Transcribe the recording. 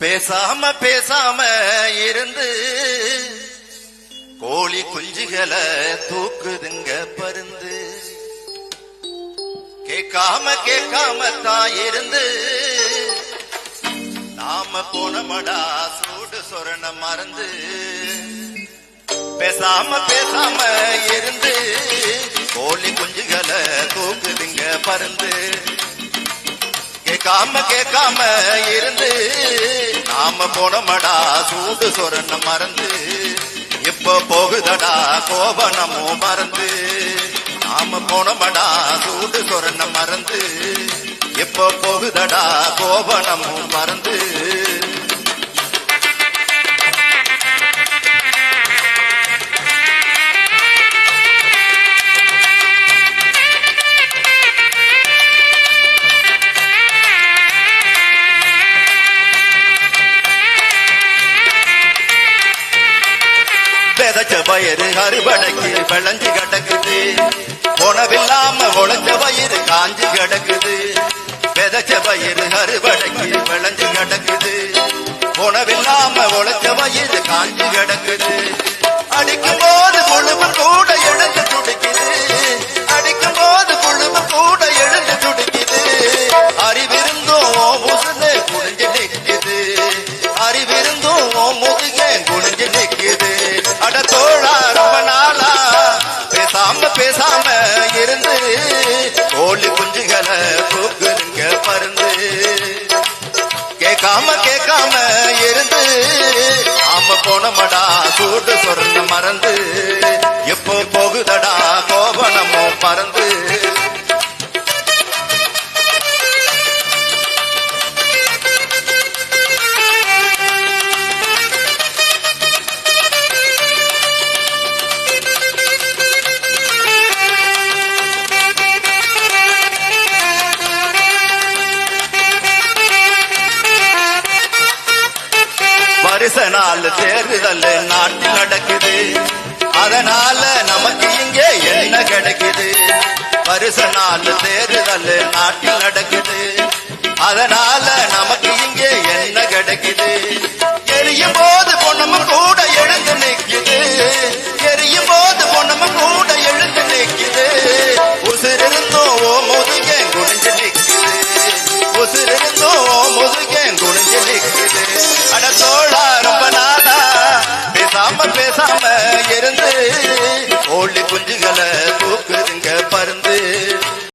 பேசாம பேசாம இருந்து கோழி குஞ்சுகளை தூக்குதுங்க பருந்து. கேட்காம கேட்காம தான் இருந்து நாம போனமடா சூடு சொரண மறந்து. பேசாம பேசாம இருந்து கோழி குஞ்சுகளை தூக்குதுங்க பருந்து. கேட்காம கேட்காம இருந்து நாம போனமடா சூடு சொரண மறந்து. இப்ப போகுதடா கோபனமும் மறந்து. நாம போனமடா சூடு சொரண மறந்து. இப்ப போகுதடா கோபனமும் மறந்து. விதைச்ச பயிறு அறுவடைக்கு விளைஞ்சு கிடக்குது. உணவில்லாம உழைச்ச பயிறு காஞ்சு கிடக்குது. விதைச்ச பயிறு அறுவடைக்கு விளைஞ்சு கிடக்குது. உணவில்லாம உழைச்ச பயிறு காஞ்சு கிடக்குது. அடிக்கும் போது குழுவு கூட எழுந்து துடிக்குது. அடிக்கும் போது குழுவு கூட எழுந்து துடிக்குது. அறிவிருந்தும் முதுகே குடிஞ்சு நிற்குது. அறிவிருந்தும் முதுகே குடிஞ்சு நிற்குது. அட தோழா ரொம்ப நாளா பேசாம பேசாம இருந்து கோழி குஞ்சுகளை தூக்குதுங்க பருந்து. கேட்காம கேட்காம இருந்து நாம போனமடா சூடு சொரண மறந்து. எப்போ போகுதடா கோபனமும் பறந்து. வருஷ நாள் தேர்தல் நாட்டில் நடக்குது. அதனால நமக்கு இங்கே என்ன கிடைக்குது? வருஷ நாள் தேர்தல் நாட்டில் நடக்குது. அதனால நமக்கு